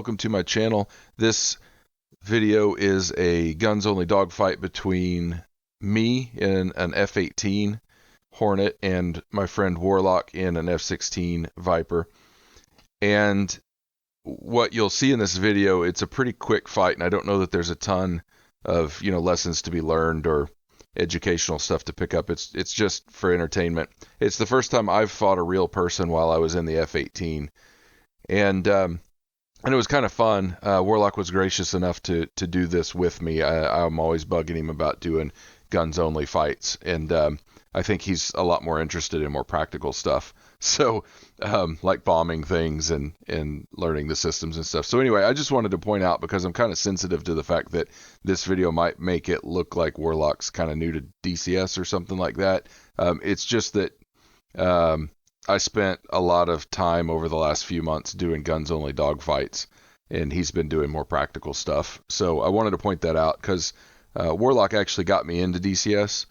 welcome to my channel. This video is a guns-only dogfight between me in an F-18 Hornet and my friend Warlock in an F-16 Viper. And what you'll see in this video, it's a pretty quick fight, and I don't know that there's a ton of, lessons to be learned or educational stuff to pick up. It's just for entertainment. It's the first time I've fought a real person while I was in the F-18. And it was kind of fun. Warlock was gracious enough to do this with me. I'm always bugging him about doing guns-only fights, and I think he's a lot more interested in more practical stuff. So, like bombing things and learning the systems and stuff. So anyway, I just wanted to point out, because I'm kind of sensitive to the fact that this video might make it look like Warlock's kind of new to DCS or something like that. It's just that I spent a lot of time over the last few months doing guns-only dogfights, and he's been doing more practical stuff. So I wanted to point that out, because Warlock actually got me into DCS,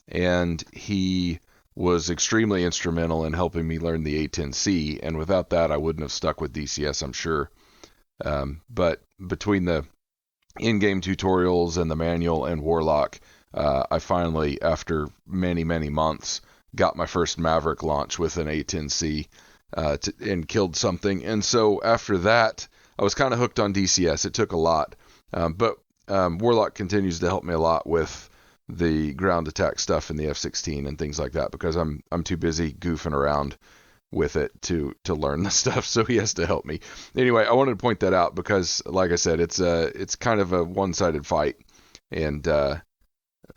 and he was extremely instrumental in helping me learn the A10C, and without that I wouldn't have stuck with DCS, I'm sure. But between the in-game tutorials and the manual and Warlock, I finally, after many months, got my first Maverick launch with an A10C and killed something. And so after that, I was kind of hooked on DCS. It took a lot, but Warlock continues to help me a lot with the ground attack stuff in the F-16 and things like that, because I'm too busy goofing around with it to learn the stuff, so he has to help me. Anyway, I wanted to point that out because, like I said, it's kind of a one-sided fight, and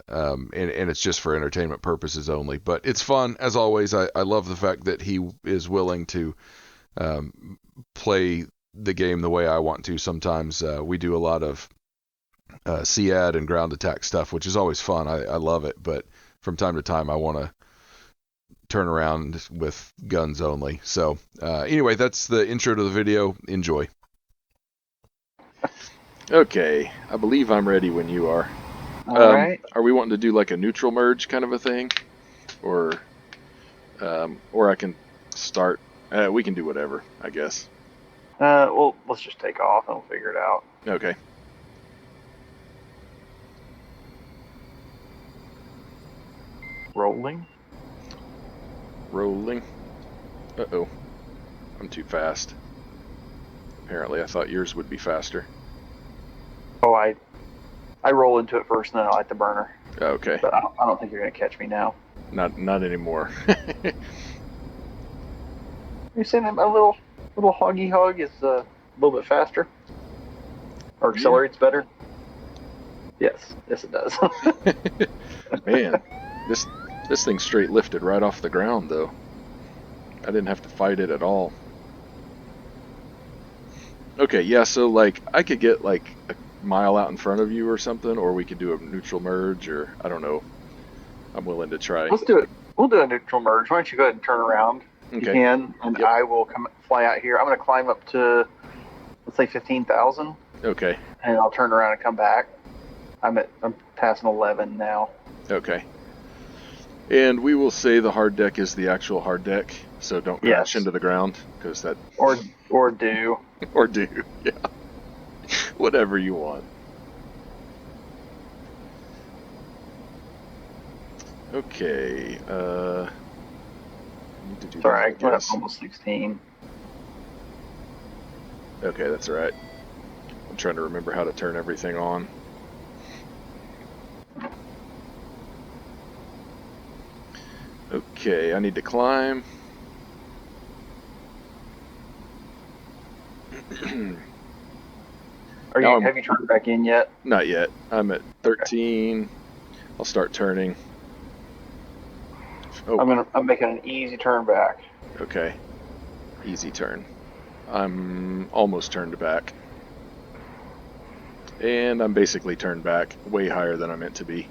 it's just for entertainment purposes only. But it's fun, as always. I love the fact that he is willing to play the game the way I want to. Sometimes we do a lot of CAD and ground attack stuff, which is always fun. I love it, but from time to time I want to turn around with guns only. So anyway, that's the intro to the video. Enjoy. Okay, I believe I'm ready when you are. All right. Are we wanting to do like a neutral merge kind of a thing, or I can start? We can do whatever, I guess. Well, let's just take off and we'll figure it out. Okay. Rolling. Uh-oh. I'm too fast. Apparently, I thought yours would be faster. Oh, I roll into it first, and then I light the burner. Okay. But I don't think you're gonna catch me now. Not anymore. You're saying a little hoggy hog is a little bit faster, or accelerates better. Yes, it does. Man, this thing straight lifted right off the ground, though. I didn't have to fight it at all. Okay, yeah, so like I could get like a mile out in front of you or something, or we could do a neutral merge, or I don't know. I'm willing to try. Let's do it. We'll do a neutral merge. Why don't you go ahead and turn around? Okay. You can, and Yep. I will fly out here. I'm going to climb up to, let's say, 15,000. Okay. And I'll turn around and come back. I'm passing 11 now. Okay. And we will say the hard deck is the actual hard deck, so don't crash into the ground, because that... Or do. Or do, yeah. Whatever you want. Okay, need to do Sorry, that, I went up almost 16. Okay, that's all right. I'm trying to remember how to turn everything on. Okay, I need to climb. Have you turned back in yet? Not yet. I'm at 13. I'll start turning. Oh. I'm making an easy turn back. Okay. Easy turn. I'm almost turned back. And I'm basically turned back way higher than I meant to be.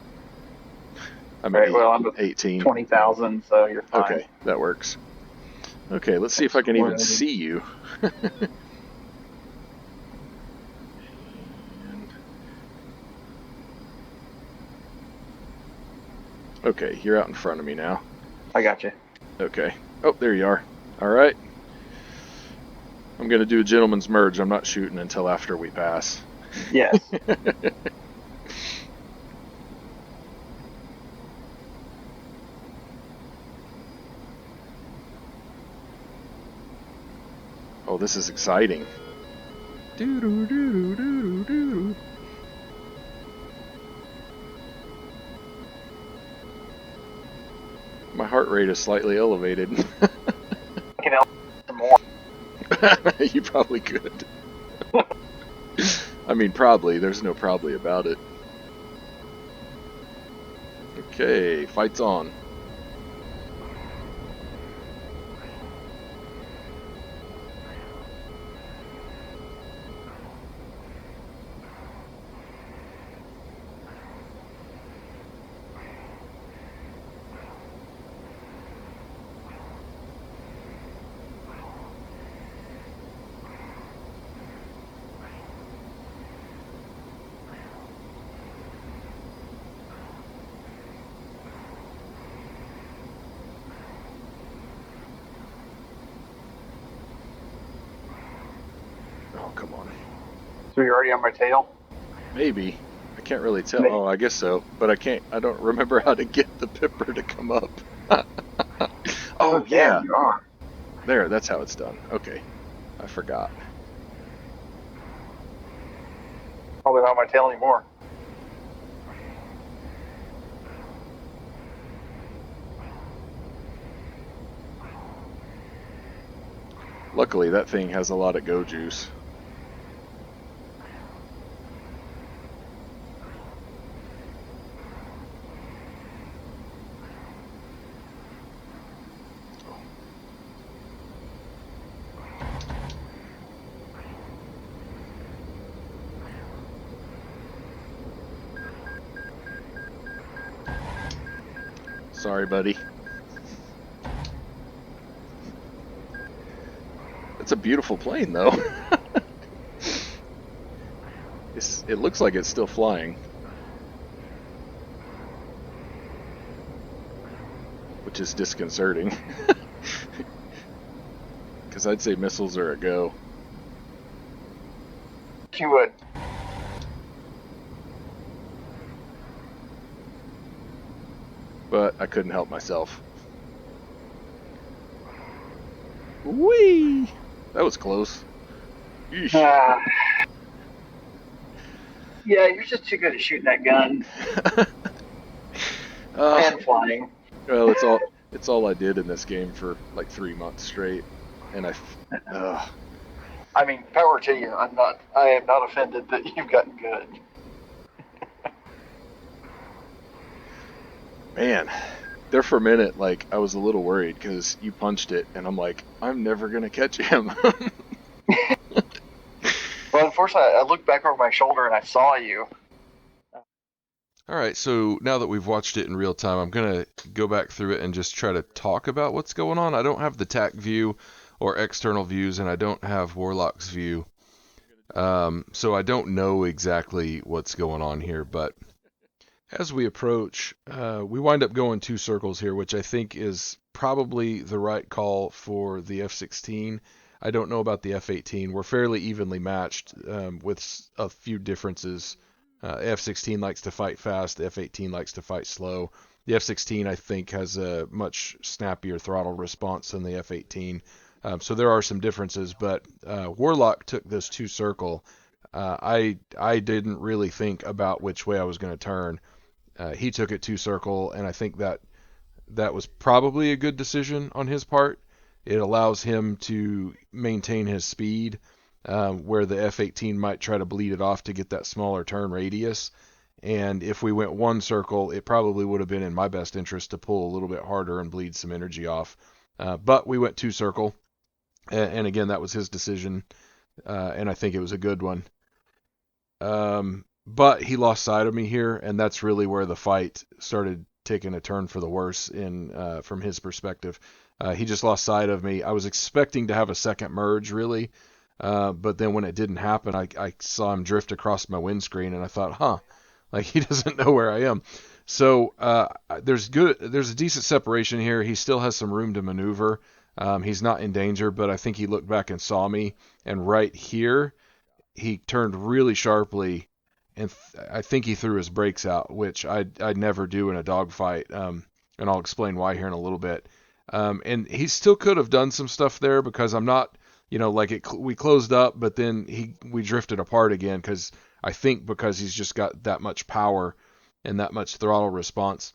I'm at I'm 18. 20,000, so you're fine. Okay, that works. Okay, let's see if I can even see you. Okay, you're out in front of me now. I got you. Okay. Oh, there you are. All right. I'm going to do a gentleman's merge. I'm not shooting until after we pass. Yes. Oh, this is exciting. Doo-doo-doo-doo-doo-doo-doo. My heart rate is slightly elevated. I can help some more. You probably could. I mean, probably. There's no probably about it. Okay, fight's on. Oh, come on. So you're already on my tail? Maybe. I can't really tell. Oh, I guess so. But I don't remember how to get the pipper to come up. Oh, yeah. Damn, you are. There, that's how it's done. Okay. I forgot. Probably not on my tail anymore. Luckily, that thing has a lot of go juice. Sorry, buddy. It's a beautiful plane, though. It looks like it's still flying. Which is disconcerting. Because I'd say missiles are a go. You would. But I couldn't help myself. Whee! That was close. Yeah, you're just too good at shooting that gun and flying. Well, it's all I did in this game for like 3 months straight, and I mean, power to you. I am not offended that you've gotten good. Man, there for a minute, like, I was a little worried because you punched it, and I'm like, I'm never gonna catch him. Well, unfortunately, I looked back over my shoulder and I saw you. All right, so now that we've watched it in real time, I'm going to go back through it and just try to talk about what's going on. I don't have the TAC view or external views, and I don't have Warlock's view. So I don't know exactly what's going on here, but as we approach, we wind up going 2 circles here, which I think is probably the right call for the F-16. I don't know about the F-18. We're fairly evenly matched with a few differences. F-16 likes to fight fast. The F-18 likes to fight slow. The F-16, I think, has a much snappier throttle response than the F-18. So there are some differences, but Warlock took this 2 circle. I didn't really think about which way I was going to turn. He took it 2 circle, and I think that was probably a good decision on his part. It allows him to maintain his speed, where the F-18 might try to bleed it off to get that smaller turn radius. And if we went 1 circle, it probably would have been in my best interest to pull a little bit harder and bleed some energy off. But we went 2 circle, and again, that was his decision, and I think it was a good one. But he lost sight of me here, and that's really where the fight started taking a turn for the worse from his perspective. He just lost sight of me. I was expecting to have a second merge, really, but then when it didn't happen, I saw him drift across my windscreen, and I thought, like he doesn't know where I am. So there's a decent separation here. He still has some room to maneuver. He's not in danger, but I think he looked back and saw me, and right here he turned really sharply, and I think he threw his brakes out, which I'd never do in a dogfight. And I'll explain why here in a little bit. And he still could have done some stuff there because I'm not, like we closed up, but then we drifted apart again I think because he's just got that much power and that much throttle response.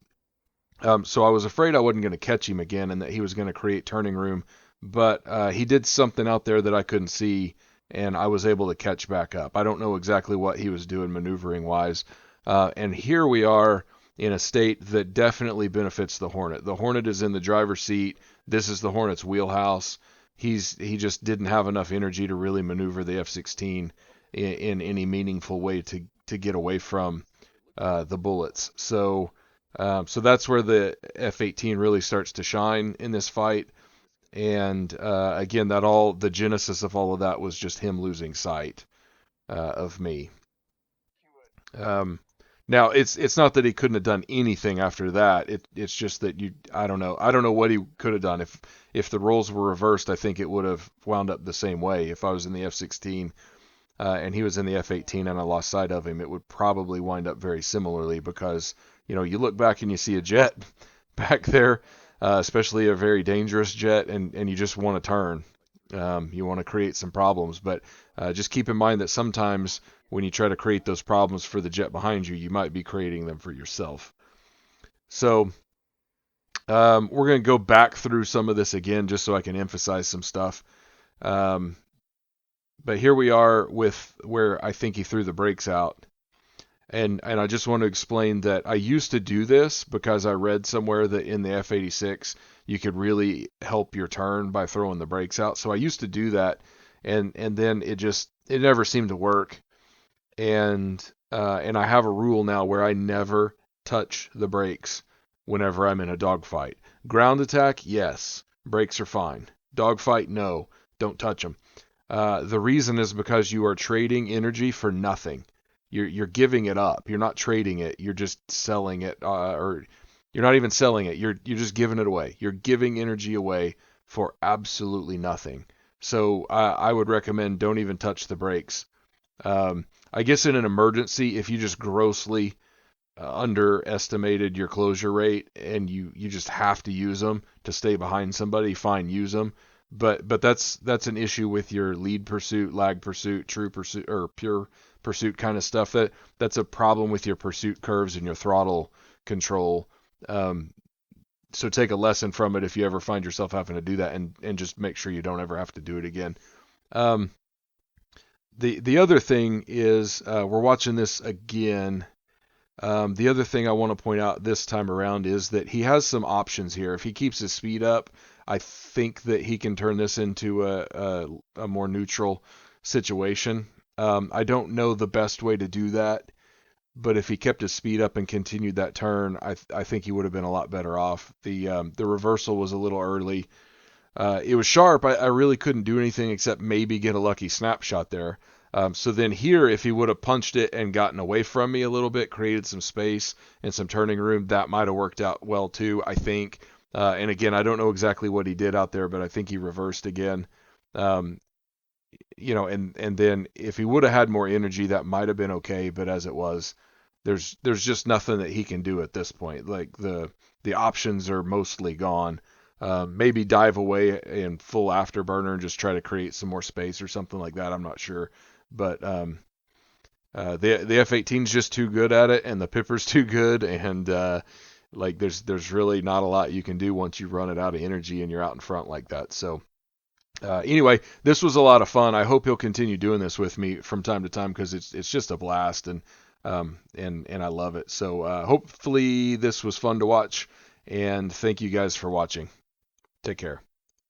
So I was afraid I wasn't going to catch him again and that he was going to create turning room, but he did something out there that I couldn't see, and I was able to catch back up. I don't know exactly what he was doing maneuvering wise. And here we are in a state that definitely benefits the Hornet. The Hornet is in the driver's seat. This is the Hornet's wheelhouse. He just didn't have enough energy to really maneuver the F-16 in any meaningful way to get away from the bullets. So that's where the F-18 really starts to shine in this fight. And again, the genesis of all of that was just him losing sight of me. Now it's not that he couldn't have done anything after that. It's just that I don't know what he could have done if the roles were reversed. I think it would have wound up the same way. If I was in the F-16 and he was in the F-18 and I lost sight of him, it would probably wind up very similarly because you look back and you see a jet back there, especially a very dangerous jet, and you just want to turn. You want to create some problems, but just keep in mind that sometimes when you try to create those problems for the jet behind you, you might be creating them for yourself. So we're going to go back through some of this again just so I can emphasize some stuff. But here we are with where I think he threw the brakes out. And I just want to explain that I used to do this because I read somewhere that in the F-86 you could really help your turn by throwing the brakes out. So I used to do that, and then it never seemed to work. And I have a rule now where I never touch the brakes whenever I'm in a dogfight. Ground attack, yes, brakes are fine. Dogfight, no, don't touch them. The reason is because you are trading energy for nothing. You're giving it up. You're not trading it. You're just selling it, or you're not even selling it. You're just giving it away. You're giving energy away for absolutely nothing. So I would recommend don't even touch the brakes. I guess in an emergency, if you just grossly underestimated your closure rate and you just have to use them to stay behind somebody, fine, use them. But that's an issue with your lead pursuit, lag pursuit, true pursuit, or pure pursuit kind of stuff. That's a problem with your pursuit curves and your throttle control. So take a lesson from it if you ever find yourself having to do that, and just make sure you don't ever have to do it again. The other thing is we're watching this again. The other thing I want to point out this time around is that he has some options here. If he keeps his speed up, I think that he can turn this into a more neutral situation. I don't know the best way to do that, but if he kept his speed up and continued that turn, I think he would have been a lot better off. The reversal was a little early. It was sharp. I really couldn't do anything except maybe get a lucky snapshot there. So then here, if he would have punched it and gotten away from me a little bit, created some space and some turning room, that might have worked out well too, I think. And again, I don't know exactly what he did out there, but I think he reversed again. And then if he would have had more energy, that might have been okay. But as it was, there's just nothing that he can do at this point. Like the options are mostly gone. Maybe dive away in full afterburner and just try to create some more space or something like that. I'm not sure, but the F-18 is just too good at it, and the Pipper's too good, and there's really not a lot you can do once you run it out of energy and you're out in front like that. So anyway, this was a lot of fun. I hope he'll continue doing this with me from time to time because it's just a blast, and I love it. So hopefully this was fun to watch, and thank you guys for watching. Take care.